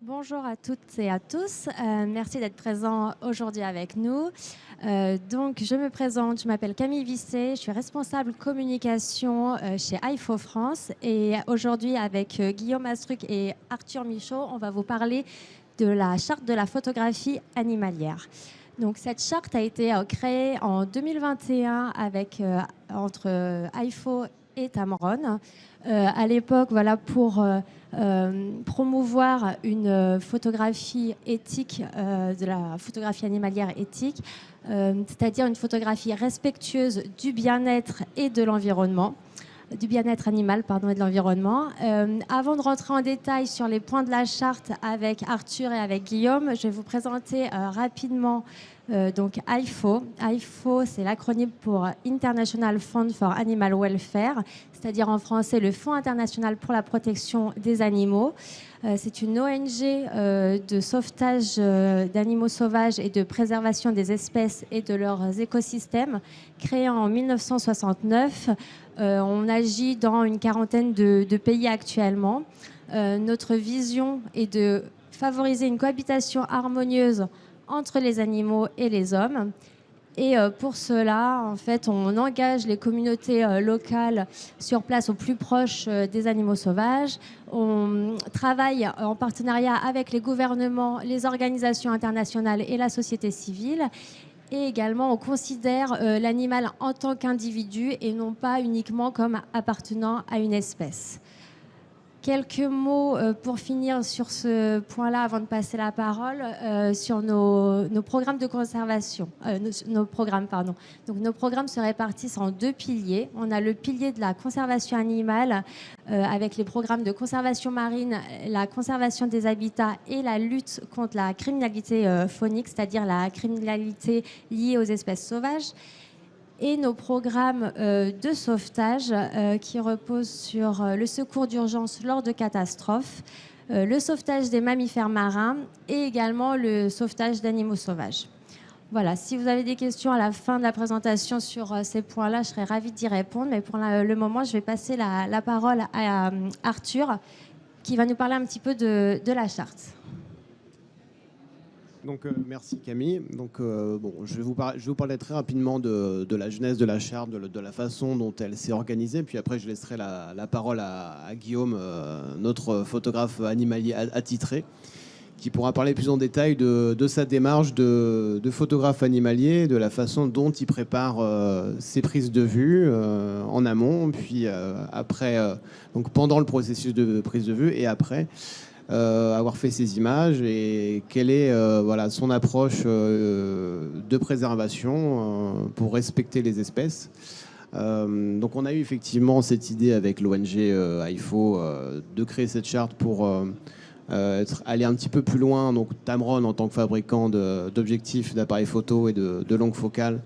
Bonjour à toutes et à tous. Merci d'être présents aujourd'hui avec nous. Donc, je me présente, je m'appelle Camille Visset, je suis responsable communication chez IFO France. Et aujourd'hui, avec Guillaume Astruc et Arthur Michaud, on va vous parler de la charte de la photographie animalière. Donc, cette charte a été créée en 2021 entre IFO et Tamron. À l'époque, voilà, pour promouvoir une photographie éthique, de la photographie animalière éthique, c'est-à-dire une photographie respectueuse du bien-être et de l'environnement, du bien-être animal, pardon, et de l'environnement. Avant de rentrer en détail sur les points de la charte avec Arthur et avec Guillaume, je vais vous présenter rapidement donc IFO. IFO, c'est l'acronyme pour International Fund for Animal Welfare, c'est-à-dire en français le Fonds international pour la protection des animaux. C'est une ONG de sauvetage d'animaux sauvages et de préservation des espèces et de leurs écosystèmes, créée en 1969. On agit dans une quarantaine de pays actuellement. Notre vision est de favoriser une cohabitation harmonieuse entre les animaux et les hommes. Et pour cela, en fait, on engage les communautés locales sur place au plus proche des animaux sauvages. On travaille en partenariat avec les gouvernements, les organisations internationales et la société civile. Et également, on considère l'animal en tant qu'individu et non pas uniquement comme appartenant à une espèce. Quelques mots pour finir sur ce point-là avant de passer la parole sur nos programmes de conservation. Nos programmes, pardon. Donc, nos programmes se répartissent en deux piliers. On a le pilier de la conservation animale avec les programmes de conservation marine, la conservation des habitats et la lutte contre la criminalité faunique, c'est-à-dire la criminalité liée aux espèces sauvages. Et nos programmes de sauvetage qui reposent sur le secours d'urgence lors de catastrophes, le sauvetage des mammifères marins et également le sauvetage d'animaux sauvages. Voilà, si vous avez des questions à la fin de la présentation sur ces points-là, je serais ravie d'y répondre. Mais pour le moment, je vais passer la parole à Arthur, qui va nous parler un petit peu de la charte. Donc, merci Camille. Donc, je vais vous parler très rapidement de la genèse de la charte, de la façon dont elle s'est organisée. Puis après, je laisserai la parole à Guillaume, notre photographe animalier attitré, qui pourra parler plus en détail de sa démarche de photographe animalier, de la façon dont il prépare ses prises de vue en amont, puis après, donc pendant le processus de prise de vue et après. Avoir fait ces images et quelle est son approche de préservation pour respecter les espèces. Donc on a eu effectivement cette idée avec l'ONG IFO de créer cette charte pour aller un petit peu plus loin. Donc Tamron, en tant que fabricant d'objectifs, d'appareils photo et de longues focales,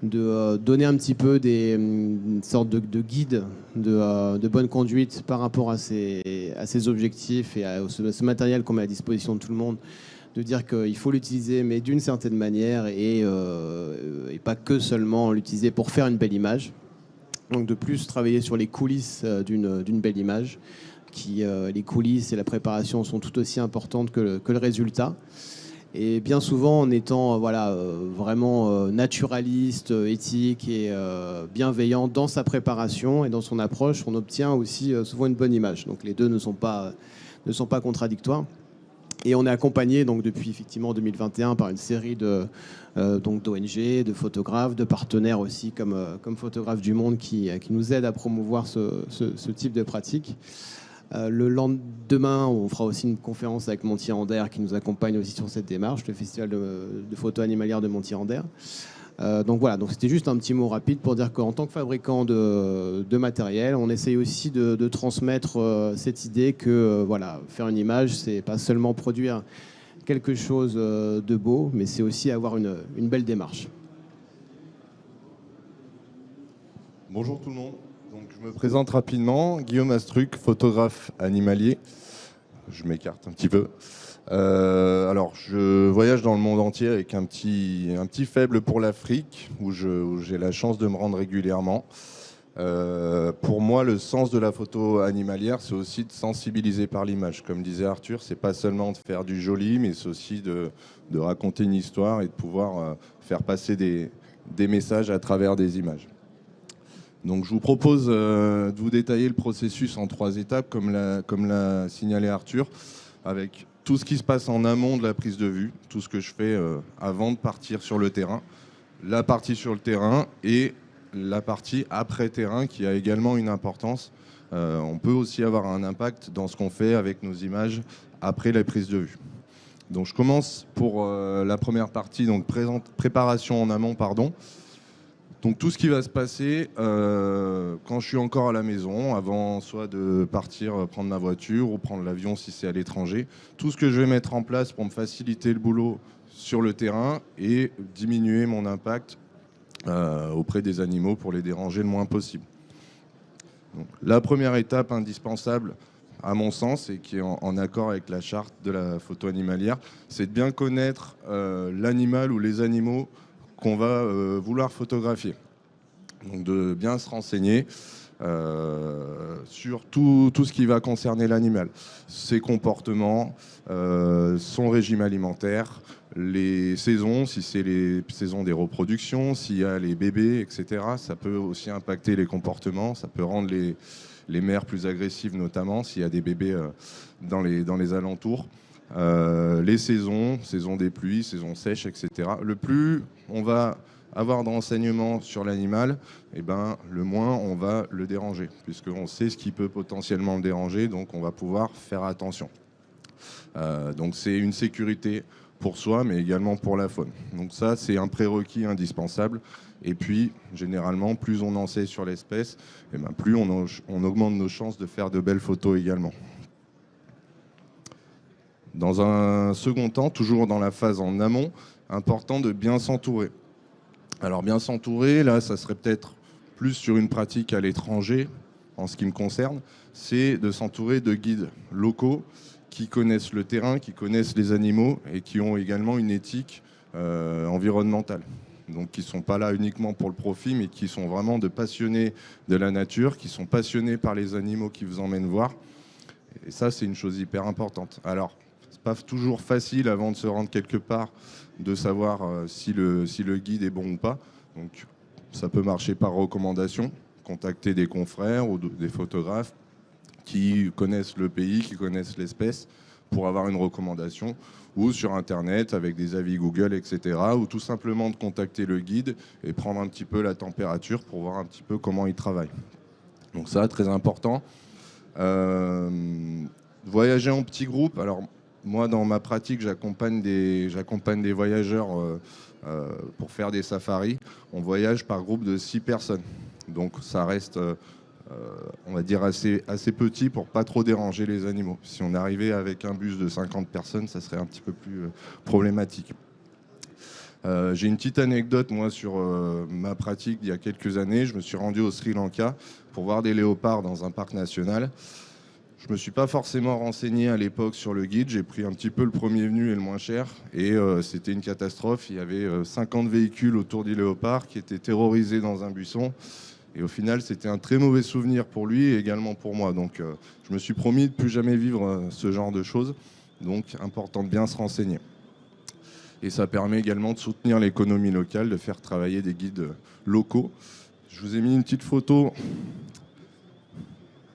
de donner un petit peu une sorte de guide de bonne conduite par rapport à ces objectifs et à ce matériel qu'on met à disposition de tout le monde, de dire qu'il faut l'utiliser mais d'une certaine manière et pas que seulement l'utiliser pour faire une belle image. Donc de plus travailler sur les coulisses d'une belle image, les coulisses et la préparation sont tout aussi importantes que le résultat. Et bien souvent, en étant vraiment naturaliste, éthique et bienveillant dans sa préparation et dans son approche, on obtient aussi souvent une bonne image. Donc les deux ne sont pas contradictoires. Et on est accompagné donc depuis effectivement 2021 par une série d'ONG, de photographes, de partenaires aussi comme Photographes du Monde qui nous aident à promouvoir ce type de pratique. Le lendemain, on fera aussi une conférence avec Montier-Anders qui nous accompagne aussi sur cette démarche, le festival de photo animalière de Montier-Anders. Donc voilà, donc c'était juste un petit mot rapide pour dire qu'en tant que fabricant de matériel, on essaye aussi de transmettre cette idée que faire une image, c'est pas seulement produire quelque chose de beau, mais c'est aussi avoir une belle démarche. Bonjour tout le monde. Donc, je me présente rapidement, Guillaume Astruc, photographe animalier. Je m'écarte un petit peu. Alors, je voyage dans le monde entier avec un petit faible pour l'Afrique, où j'ai la chance de me rendre régulièrement. Pour moi, le sens de la photo animalière, c'est aussi de sensibiliser par l'image. Comme disait Arthur, c'est pas seulement de faire du joli, mais c'est aussi de raconter une histoire et de pouvoir faire passer des messages à travers des images. Donc je vous propose de vous détailler le processus en 3 étapes, comme l'a signalé Arthur, avec tout ce qui se passe en amont de la prise de vue, tout ce que je fais avant de partir sur le terrain, la partie sur le terrain et la partie après-terrain qui a également une importance. On peut aussi avoir un impact dans ce qu'on fait avec nos images après la prise de vue. Donc je commence pour la première partie, donc préparation en amont, pardon. Donc tout ce qui va se passer quand je suis encore à la maison, avant soit de partir prendre ma voiture ou prendre l'avion si c'est à l'étranger, tout ce que je vais mettre en place pour me faciliter le boulot sur le terrain et diminuer mon impact auprès des animaux pour les déranger le moins possible. Donc, la première étape indispensable, à mon sens, et qui est en accord avec la charte de la photo animalière, c'est de bien connaître l'animal ou les animaux qu'on va vouloir photographier. Donc de bien se renseigner sur tout ce qui va concerner l'animal, ses comportements, son régime alimentaire, les saisons, si c'est les saisons des reproductions, s'il y a les bébés, etc. Ça peut aussi impacter les comportements, ça peut rendre les mères plus agressives, notamment s'il y a des bébés dans les alentours. Les saisons des pluies, saisons sèches, etc. Le plus on va avoir de renseignements sur l'animal, eh ben, le moins on va le déranger, puisqu'on sait ce qui peut potentiellement le déranger, donc on va pouvoir faire attention. Donc c'est une sécurité pour soi, mais également pour la faune. Donc ça, c'est un prérequis indispensable. Et puis, généralement, plus on en sait sur l'espèce, eh ben, plus on augmente nos chances de faire de belles photos également. Dans un second temps, toujours dans la phase en amont, important de bien s'entourer. Alors bien s'entourer, là, ça serait peut-être plus sur une pratique à l'étranger, en ce qui me concerne, c'est de s'entourer de guides locaux qui connaissent le terrain, qui connaissent les animaux et qui ont également une éthique environnementale. Donc qui ne sont pas là uniquement pour le profit, mais qui sont vraiment de passionnés de la nature, qui sont passionnés par les animaux qui vous emmènent voir. Et ça, c'est une chose hyper importante. Alors, c'est pas toujours facile avant de se rendre quelque part de savoir si le guide est bon ou pas. Donc ça peut marcher par recommandation, contacter des confrères ou des photographes qui connaissent le pays, qui connaissent l'espèce pour avoir une recommandation, ou sur internet avec des avis Google, etc. Ou tout simplement de contacter le guide et prendre un petit peu la température pour voir un petit peu comment il travaille. Donc ça, très important. Voyager en petits groupes. Alors moi, dans ma pratique, j'accompagne des voyageurs pour faire des safaris. On voyage par groupe de 6 personnes. Donc ça reste, on va dire, assez petit pour pas trop déranger les animaux. Si on arrivait avec un bus de 50 personnes, ça serait un petit peu plus problématique. J'ai une petite anecdote, moi, sur ma pratique d'il y a quelques années. Je me suis rendu au Sri Lanka pour voir des léopards dans un parc national. Je ne me suis pas forcément renseigné à l'époque sur le guide. J'ai pris un petit peu le premier venu et le moins cher. Et c'était une catastrophe. Il y avait 50 véhicules autour du léopard qui étaient terrorisés dans un buisson. Et au final, c'était un très mauvais souvenir pour lui et également pour moi. Donc, je me suis promis de ne plus jamais vivre ce genre de choses. Donc, important de bien se renseigner. Et ça permet également de soutenir l'économie locale, de faire travailler des guides locaux. Je vous ai mis une petite photo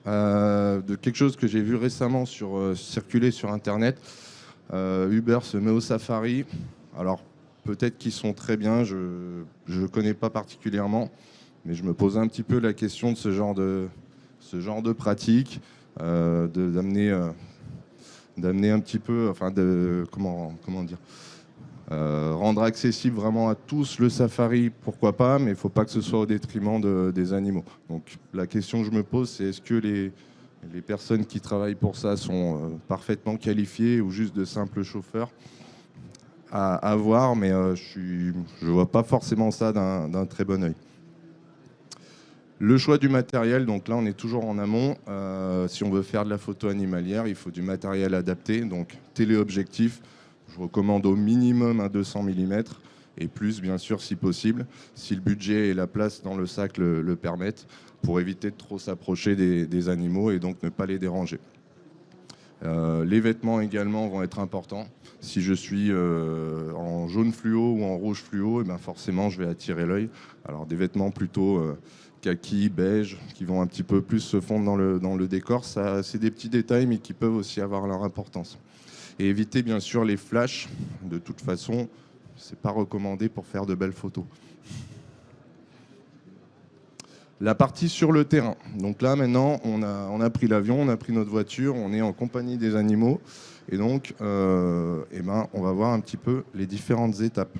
de quelque chose que j'ai vu récemment circuler sur Internet. Uber se met au safari. Alors, peut-être qu'ils sont très bien, je ne connais pas particulièrement, mais je me posais un petit peu la question de ce genre de pratique, d'amener un petit peu, enfin, comment dire, rendre accessible vraiment à tous le safari, pourquoi pas, mais il ne faut pas que ce soit au détriment des animaux. Donc la question que je me pose, c'est est-ce que les personnes qui travaillent pour ça sont parfaitement qualifiées ou juste de simples chauffeurs à voir, mais je ne vois pas forcément ça d'un très bon œil. Le choix du matériel, donc là on est toujours en amont. Si on veut faire de la photo animalière, il faut du matériel adapté, donc téléobjectif. Je recommande au minimum un 200 mm et plus bien sûr si possible, si le budget et la place dans le sac le permettent, pour éviter de trop s'approcher des animaux et donc ne pas les déranger. Les vêtements également vont être importants. Si je suis en jaune fluo ou en rouge fluo, et ben forcément je vais attirer l'œil. Alors des vêtements plutôt kaki, beige, qui vont un petit peu plus se fondre dans le décor, ça, c'est des petits détails mais qui peuvent aussi avoir leur importance. Et éviter bien sûr les flashs. De toute façon, c'est pas recommandé pour faire de belles photos. La partie sur le terrain. Donc là, maintenant, on a pris l'avion, on a pris notre voiture, on est en compagnie des animaux. Et donc, on va voir un petit peu les différentes étapes.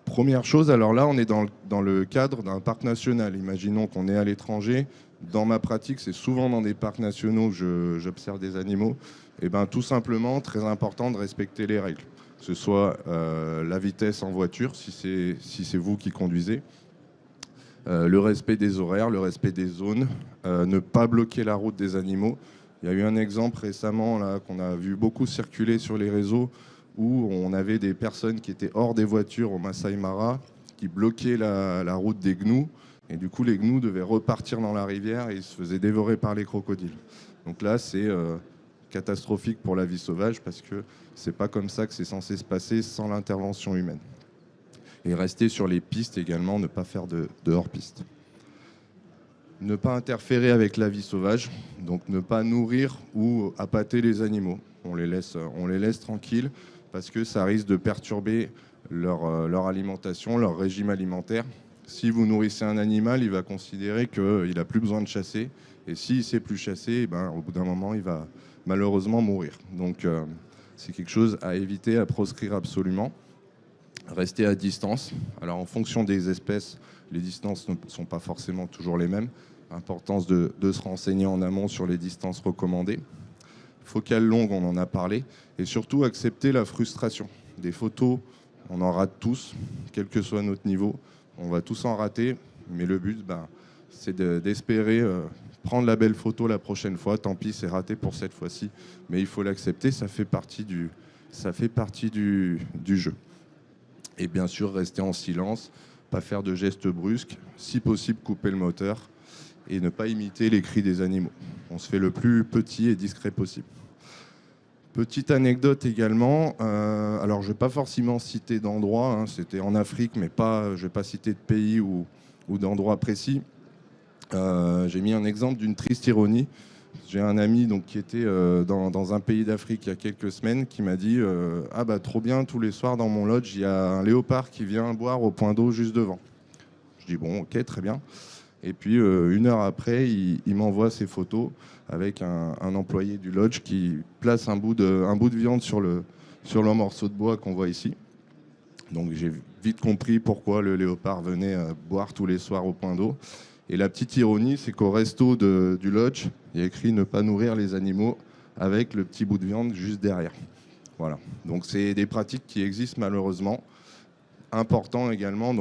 Première chose, alors là, on est dans le cadre d'un parc national. Imaginons qu'on est à l'étranger. Dans ma pratique, c'est souvent dans des parcs nationaux que j'observe des animaux. Et bien, tout simplement, très important de respecter les règles. Que ce soit la vitesse en voiture, si c'est vous qui conduisez. Le respect des horaires, le respect des zones, ne pas bloquer la route des animaux. Il y a eu un exemple récemment là, qu'on a vu beaucoup circuler sur les réseaux où on avait des personnes qui étaient hors des voitures au Masai Mara qui bloquaient la route des gnous. Et du coup, les gnous devaient repartir dans la rivière et ils se faisaient dévorer par les crocodiles. Donc là, c'est catastrophique pour la vie sauvage parce que c'est pas comme ça que c'est censé se passer sans l'intervention humaine. Et rester sur les pistes également, ne pas faire de hors-piste. Ne pas interférer avec la vie sauvage, donc ne pas nourrir ou appâter les animaux. On les laisse tranquilles parce que ça risque de perturber leur alimentation, leur régime alimentaire. Si vous nourrissez un animal, il va considérer qu'il n'a plus besoin de chasser. Et s'il ne sait plus chasser, au bout d'un moment, il va malheureusement mourir. Donc c'est quelque chose à éviter, à proscrire absolument. Rester à distance. Alors en fonction des espèces, les distances ne sont pas forcément toujours les mêmes. Importance de se renseigner en amont sur les distances recommandées. Focale longue, on en a parlé. Et surtout accepter la frustration. Des photos, on en rate tous, quel que soit notre niveau. On va tous en rater, mais le but, c'est d'espérer prendre la belle photo la prochaine fois. Tant pis, c'est raté pour cette fois-ci. Mais il faut l'accepter, ça fait partie du jeu. Et bien sûr, rester en silence, pas faire de gestes brusques, si possible couper le moteur et ne pas imiter les cris des animaux. On se fait le plus petit et discret possible. Petite anecdote également, alors je ne vais pas forcément citer d'endroit, c'était en Afrique, mais je ne vais pas citer de pays ou d'endroit précis. J'ai mis un exemple d'une triste ironie. J'ai un ami qui était dans un pays d'Afrique il y a quelques semaines qui m'a dit trop bien, tous les soirs dans mon lodge, il y a un léopard qui vient boire au point d'eau juste devant. Je dis bon, ok, très bien. Et puis une heure après, il m'envoie ses photos avec un employé du lodge qui place un bout de viande sur le morceau de bois qu'on voit ici. Donc j'ai vite compris pourquoi le léopard venait boire tous les soirs au point d'eau. Et la petite ironie, c'est qu'au resto du lodge, il y a écrit « Ne pas nourrir les animaux » avec le petit bout de viande juste derrière. Voilà. Donc c'est des pratiques qui existent malheureusement. Important également,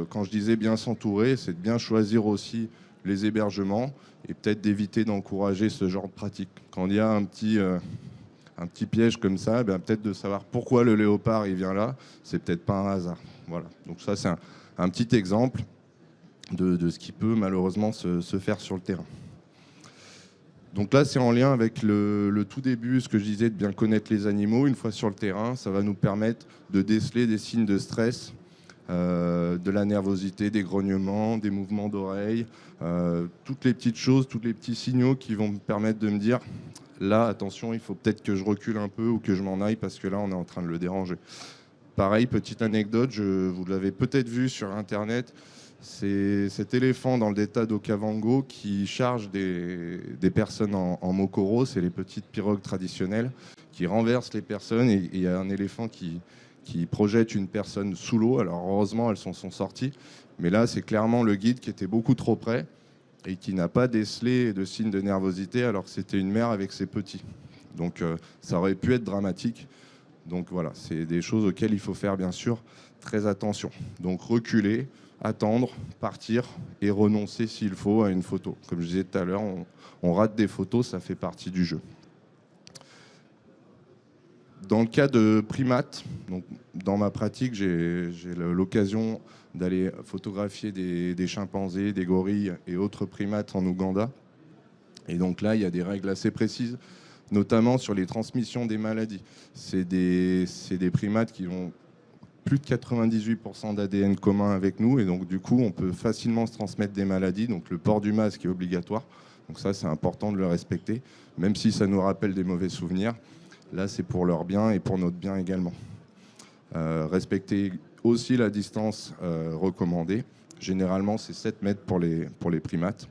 quand je disais bien s'entourer, c'est de bien choisir aussi les hébergements et peut-être d'éviter d'encourager ce genre de pratique. Quand il y a un petit piège comme ça, peut-être de savoir pourquoi le léopard il vient là, c'est peut-être pas un hasard. Voilà. Donc ça c'est un petit exemple de ce qui peut malheureusement se faire sur le terrain. Donc là, c'est en lien avec le tout début, ce que je disais, de bien connaître les animaux. Une fois sur le terrain, ça va nous permettre de déceler des signes de stress, de la nervosité, des grognements, des mouvements d'oreilles, toutes les petites choses, tous les petits signaux qui vont me permettre de me dire là, attention, il faut peut-être que je recule un peu ou que je m'en aille parce que là, on est en train de le déranger. Pareil, petite anecdote, vous l'avez peut-être vu sur Internet, c'est cet éléphant dans le delta d'Okavango qui charge des personnes en mokoro, c'est les petites pirogues traditionnelles, qui renversent les personnes et il y a un éléphant qui projette une personne sous l'eau. Alors heureusement, elles sont sorties, mais là, c'est clairement le guide qui était beaucoup trop près et qui n'a pas décelé de signes de nervosité alors que c'était une mère avec ses petits. Donc ça aurait pu être dramatique. Donc voilà, c'est des choses auxquelles il faut faire bien sûr très attention. Donc reculer, attendre, partir et renoncer s'il faut à une photo. Comme je disais tout à l'heure, on rate des photos, ça fait partie du jeu. Dans le cas de primates, donc dans ma pratique, j'ai l'occasion d'aller photographier des chimpanzés, des gorilles et autres primates en Ouganda. Et donc là, il y a des règles assez précises, notamment sur les transmissions des maladies. C'est des primates qui ont plus de 98% d'ADN commun avec nous, et donc du coup, on peut facilement se transmettre des maladies. Donc le port du masque est obligatoire. Donc ça, c'est important de le respecter, même si ça nous rappelle des mauvais souvenirs. Là, c'est pour leur bien et pour notre bien également. Respecter aussi la distance recommandée. Généralement, c'est 7 mètres pour les primates.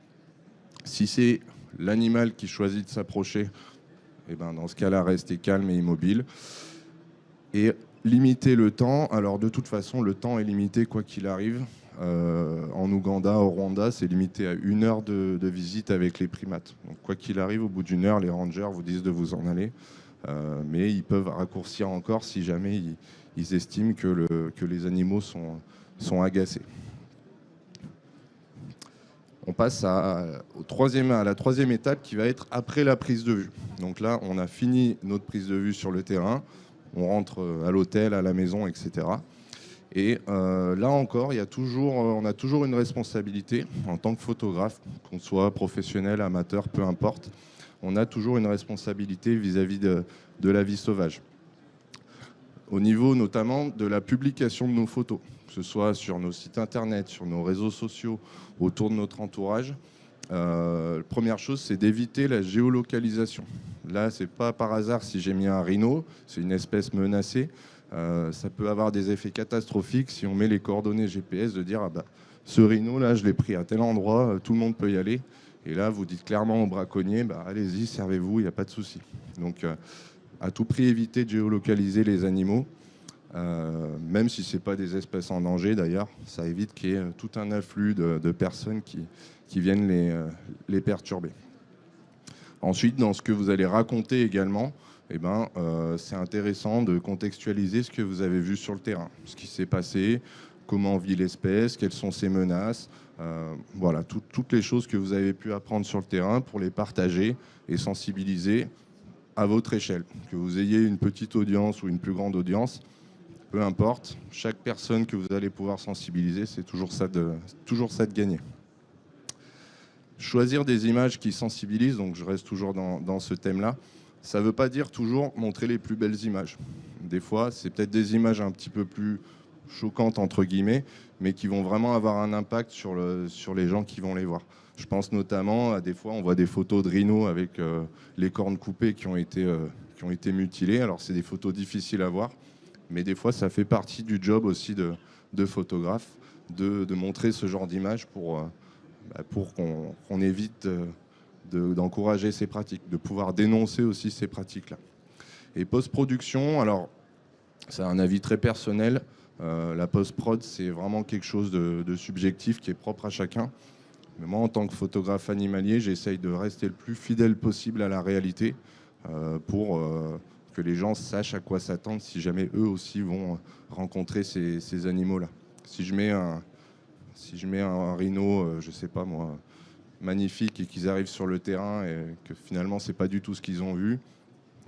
Si c'est l'animal qui choisit de s'approcher, eh ben, dans ce cas-là, restez calme et immobile. Et limiter le temps. Alors, de toute façon, le temps est limité quoi qu'il arrive. En Ouganda, au Rwanda, c'est limité à 1 heure de visite avec les primates. Donc, quoi qu'il arrive, au bout d'1 heure, les rangers vous disent de vous en aller. Mais ils peuvent raccourcir encore si jamais ils estiment que les animaux sont agacés. On passe à la troisième étape qui va être après la prise de vue. Donc là, on a fini notre prise de vue sur le terrain, on rentre à l'hôtel, à la maison, etc. Et là encore, on a toujours une responsabilité en tant que photographe, qu'on soit professionnel, amateur, peu importe. On a toujours une responsabilité vis-à-vis de la vie sauvage. Au niveau notamment de la publication de nos photos, que ce soit sur nos sites internet, sur nos réseaux sociaux, autour de notre entourage. Première chose, c'est d'éviter la géolocalisation. Là, c'est pas par hasard si j'ai mis un rhino, c'est une espèce menacée. Ça peut avoir des effets catastrophiques si on met les coordonnées GPS, de dire ce rhino là, je l'ai pris à tel endroit, tout le monde peut y aller. Et là, vous dites clairement aux braconniers, allez-y, servez-vous, il n'y a pas de souci. Donc, à tout prix, éviter de géolocaliser les animaux, même si ce n'est pas des espèces en danger d'ailleurs. Ça évite qu'il y ait tout un afflux de personnes qui viennent les perturber. Ensuite, dans ce que vous allez raconter également, c'est intéressant de contextualiser ce que vous avez vu sur le terrain, ce qui s'est passé, comment vit l'espèce, quelles sont ses menaces. Voilà, toutes les choses que vous avez pu apprendre sur le terrain pour les partager et sensibiliser à votre échelle. Que vous ayez une petite audience ou une plus grande audience, peu importe, chaque personne que vous allez pouvoir sensibiliser, c'est toujours ça de gagner. Choisir des images qui sensibilisent, donc je reste toujours dans ce thème-là, ça ne veut pas dire toujours montrer les plus belles images. Des fois, c'est peut-être des images un petit peu plus choquantes, entre guillemets, mais qui vont vraiment avoir un impact sur les gens qui vont les voir. Je pense notamment à des fois, on voit des photos de rhinos avec les cornes coupées qui ont été mutilées. Alors, c'est des photos difficiles à voir, mais des fois, ça fait partie du job aussi de photographe, de montrer ce genre d'images pour qu'on évite d'encourager ces pratiques, de pouvoir dénoncer aussi ces pratiques-là. Et post-production, alors, c'est un avis très personnel. La post-prod, c'est vraiment quelque chose de subjectif qui est propre à chacun. Mais moi, en tant que photographe animalier, j'essaye de rester le plus fidèle possible à la réalité pour que les gens sachent à quoi s'attendre si jamais eux aussi vont rencontrer ces animaux-là. Si je mets un rhino, je sais pas moi, magnifique, et qu'ils arrivent sur le terrain et que finalement c'est pas du tout ce qu'ils ont vu,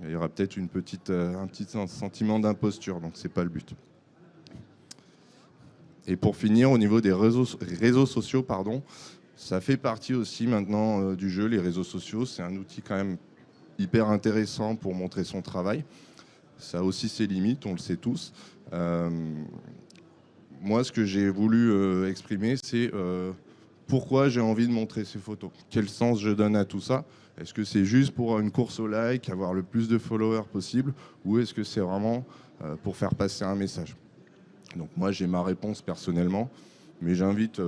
il y aura peut-être un petit sentiment d'imposture, donc c'est pas le but. Et pour finir, au niveau des réseaux sociaux, ça fait partie aussi maintenant du jeu. Les réseaux sociaux, c'est un outil quand même hyper intéressant pour montrer son travail. Ça a aussi ses limites, on le sait tous. Moi, ce que j'ai voulu exprimer, c'est pourquoi j'ai envie de montrer ces photos. Quel sens je donne à tout ça? Est-ce que c'est juste pour une course au like, avoir le plus de followers possible, ou est-ce que c'est vraiment pour faire passer un message? Donc moi, j'ai ma réponse personnellement, mais j'invite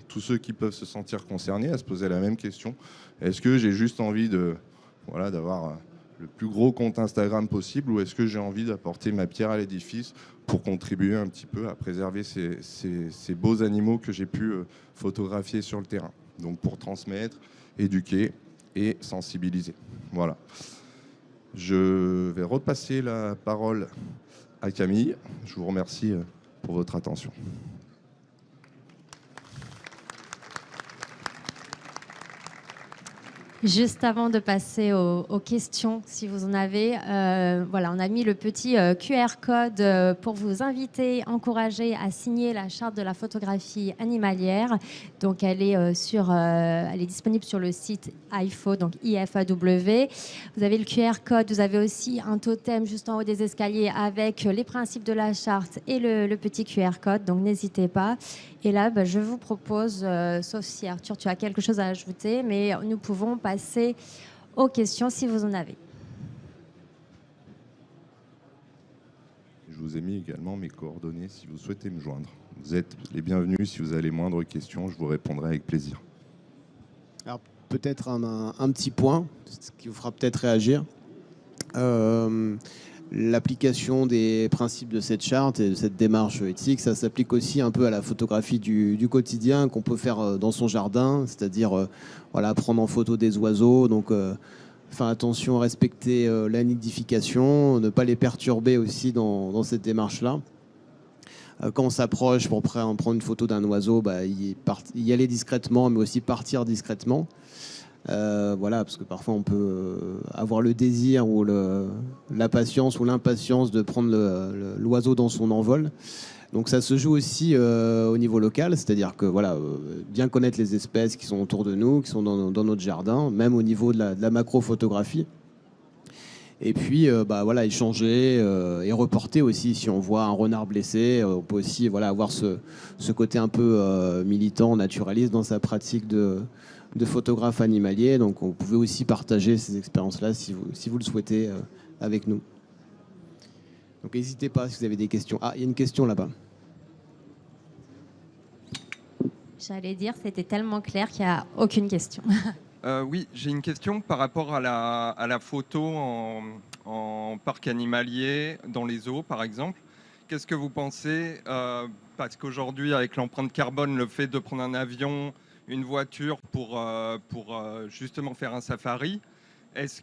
tous ceux qui peuvent se sentir concernés à se poser la même question. Est-ce que j'ai juste envie d'avoir le plus gros compte Instagram possible, ou est-ce que j'ai envie d'apporter ma pierre à l'édifice pour contribuer un petit peu à préserver ces beaux animaux que j'ai pu photographier sur le terrain? Donc pour transmettre, éduquer et sensibiliser. Voilà. Je vais repasser la parole à Camille. Je vous remercie pour votre attention. Juste avant de passer aux questions, si vous en avez, voilà, on a mis le petit QR code pour vous inviter, encourager à signer la charte de la photographie animalière. Donc, elle est, elle est disponible sur le site IFAW, donc IFAW. Vous avez le QR code, vous avez aussi un totem juste en haut des escaliers avec les principes de la charte et le petit QR code. Donc, n'hésitez pas. Et là, je vous propose, sauf si Arthur, tu as quelque chose à ajouter, mais nous pouvons passer aux questions si vous en avez. Je vous ai mis également mes coordonnées si vous souhaitez me joindre. Vous êtes les bienvenus. Si vous avez les moindres questions, je vous répondrai avec plaisir. Alors peut-être un petit point, ce qui vous fera peut-être réagir. L'application des principes de cette charte et de cette démarche éthique, ça s'applique aussi un peu à la photographie du quotidien qu'on peut faire dans son jardin, c'est-à-dire voilà, prendre en photo des oiseaux, donc faire attention à respecter la nidification, ne pas les perturber aussi dans cette démarche-là. Quand on s'approche pour prendre une photo d'un oiseau, y aller discrètement, mais aussi partir discrètement. Voilà, parce que parfois on peut avoir le désir ou la patience ou l'impatience de prendre l'oiseau dans son envol. Donc ça se joue aussi au niveau local, c'est-à-dire que voilà, bien connaître les espèces qui sont autour de nous, qui sont dans notre jardin, même au niveau de la macro-photographie. Et puis voilà, échanger et reporter aussi. Si on voit un renard blessé, on peut aussi voilà, avoir ce côté un peu militant, naturaliste dans sa pratique de photographe animalier. Donc vous pouvez aussi partager ces expériences-là si vous le souhaitez avec nous. Donc n'hésitez pas si vous avez des questions. Ah, il y a une question là-bas. J'allais dire, c'était tellement clair qu'il n'y a aucune question. Oui, j'ai une question par rapport à la photo en parc animalier, dans les zoos par exemple. Qu'est-ce que vous pensez parce qu'aujourd'hui, avec l'empreinte carbone, le fait de prendre un avion, une voiture pour justement faire un safari,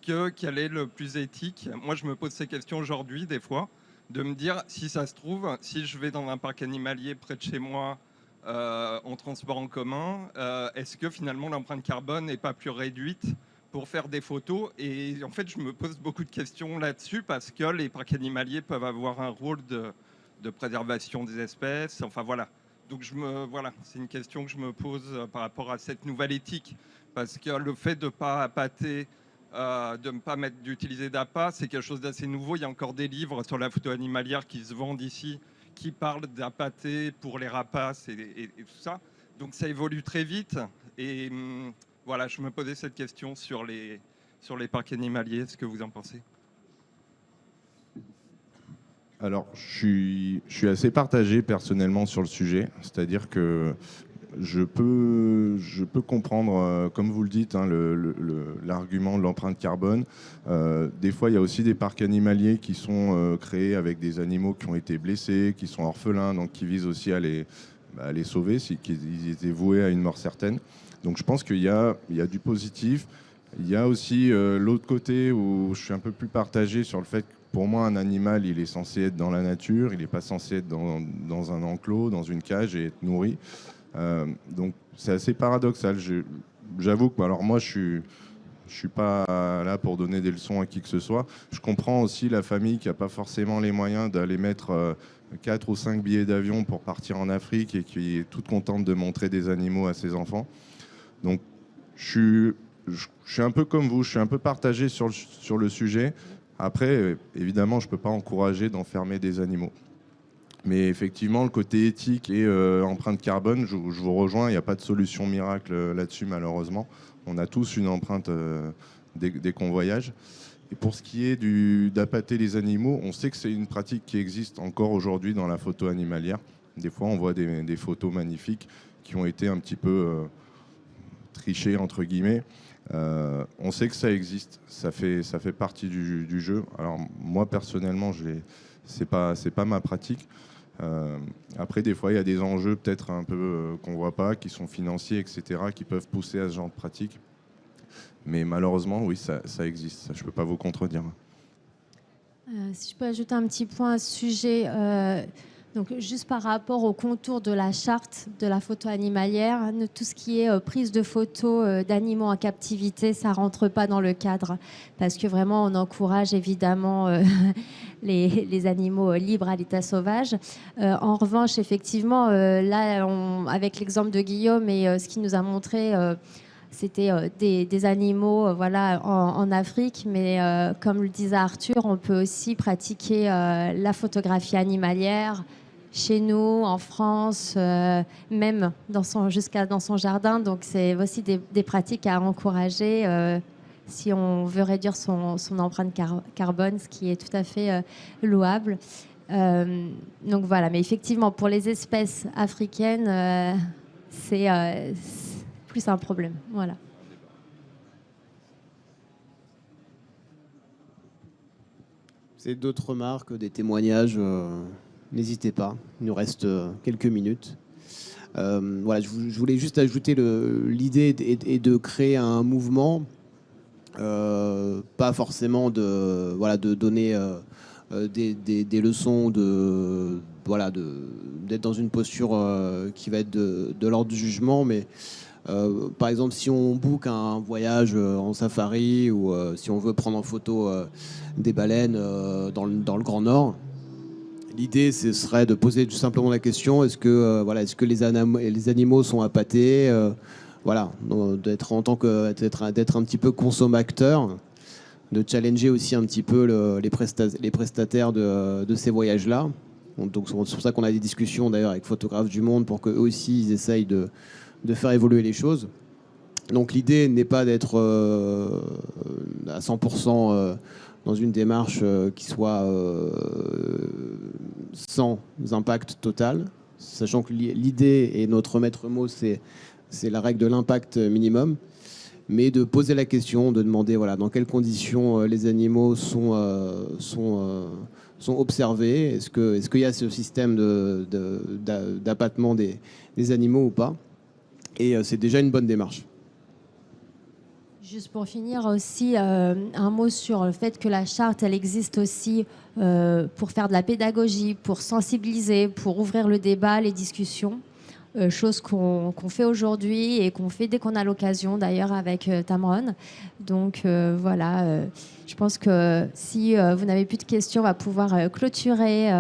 quel est le plus éthique? Moi, je me pose ces questions aujourd'hui, des fois, de me dire, si ça se trouve, si je vais dans un parc animalier près de chez moi, en transport en commun, est-ce que finalement l'empreinte carbone n'est pas plus réduite pour faire des photos? Et en fait, je me pose beaucoup de questions là-dessus parce que les parcs animaliers peuvent avoir un rôle de préservation des espèces. Enfin voilà. Donc voilà, c'est une question que je me pose par rapport à cette nouvelle éthique, parce que le fait de ne pas appâter, de ne pas d'utiliser d'appât, c'est quelque chose d'assez nouveau. Il y a encore des livres sur la photo animalière qui se vendent ici, qui parlent d'appâter pour les rapaces et tout ça. Donc ça évolue très vite. Et voilà, je me posais cette question sur les parcs animaliers. Ce que vous en pensez? Alors, je suis assez partagé personnellement sur le sujet. C'est-à-dire que je peux comprendre, comme vous le dites, hein, l'argument de l'empreinte carbone. Des fois, il y a aussi des parcs animaliers qui sont créés avec des animaux qui ont été blessés, qui sont orphelins, donc qui visent aussi à les sauver, qu'ils étaient voués à une mort certaine. Donc je pense qu'il y a du positif. Il y a aussi l'autre côté où je suis un peu plus partagé sur le fait que pour moi, un animal, il est censé être dans la nature, il n'est pas censé être dans un enclos, dans une cage et être nourri. Donc c'est assez paradoxal. J'avoue que alors moi, je suis pas là pour donner des leçons à qui que ce soit. Je comprends aussi la famille qui n'a pas forcément les moyens d'aller mettre 4 ou 5 billets d'avion pour partir en Afrique et qui est toute contente de montrer des animaux à ses enfants. Donc je suis un peu comme vous, je suis un peu partagé sur le sujet. Après, évidemment, je ne peux pas encourager d'enfermer des animaux. Mais effectivement, le côté éthique et empreinte carbone, je vous rejoins, il n'y a pas de solution miracle là-dessus, malheureusement. On a tous une empreinte dès qu'on voyage. Et pour ce qui est d'appâter les animaux, on sait que c'est une pratique qui existe encore aujourd'hui dans la photo animalière. Des fois, on voit des photos magnifiques qui ont été un petit peu trichées, entre guillemets. On sait que ça existe, ça fait partie du jeu. Alors moi personnellement, c'est pas ma pratique. Après, des fois, il y a des enjeux peut-être un peu qu'on voit pas, qui sont financiers, etc., qui peuvent pousser à ce genre de pratique. Mais malheureusement, oui, ça existe. Ça, je peux pas vous contredire. Si je peux ajouter un petit point à ce sujet. Donc, juste par rapport au contour de la charte de la photo animalière, tout ce qui est prise de photos d'animaux en captivité, ça ne rentre pas dans le cadre. Parce que vraiment, on encourage évidemment les animaux libres à l'état sauvage. En revanche, effectivement, là, avec l'exemple de Guillaume et ce qu'il nous a montré, c'était des animaux voilà, en Afrique. Mais comme le disait Arthur, on peut aussi pratiquer la photographie animalière chez nous, en France, même jusqu'à dans son jardin. Donc, c'est aussi des pratiques à encourager si on veut réduire son empreinte carbone, ce qui est tout à fait louable. Donc, voilà. Mais effectivement, pour les espèces africaines, c'est plus un problème. Voilà. C'est d'autres remarques, des témoignages, n'hésitez pas, il nous reste quelques minutes. Voilà, je voulais juste ajouter l'idée est de créer un mouvement, pas forcément de donner des leçons, d'être dans une posture qui va être de l'ordre du jugement, mais par exemple, si on book un voyage en safari ou si on veut prendre en photo des baleines dans le Grand Nord, l'idée ce serait de poser tout simplement la question est-ce que les animaux sont appâtés, d'être en tant que d'être un petit peu consommateur, de challenger aussi un petit peu les prestataires de ces voyages-là. Donc c'est pour ça qu'on a des discussions d'ailleurs avec Photographes du Monde pour qu'eux aussi ils essayent de faire évoluer les choses. Donc l'idée n'est pas d'être à 100% dans une démarche qui soit sans impact total, sachant que l'idée et notre maître mot, c'est la règle de l'impact minimum, mais de poser la question, de demander dans quelles conditions les animaux sont observés, est-ce qu'il y a ce système d'appâtement des animaux ou pas. Et c'est déjà une bonne démarche. Juste pour finir aussi, un mot sur le fait que la charte, elle existe aussi pour faire de la pédagogie, pour sensibiliser, pour ouvrir le débat, les discussions. Chose qu'on fait aujourd'hui et qu'on fait dès qu'on a l'occasion, d'ailleurs, avec Tamron. Donc voilà, je pense que si vous n'avez plus de questions, on va pouvoir clôturer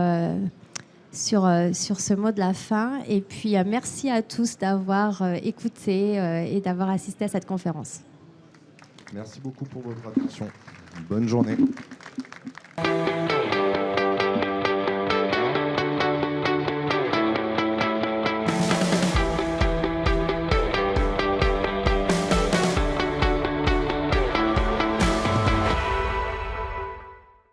sur ce mot de la fin. Et puis, merci à tous d'avoir écouté et d'avoir assisté à cette conférence. Merci beaucoup pour votre attention. Bonne journée.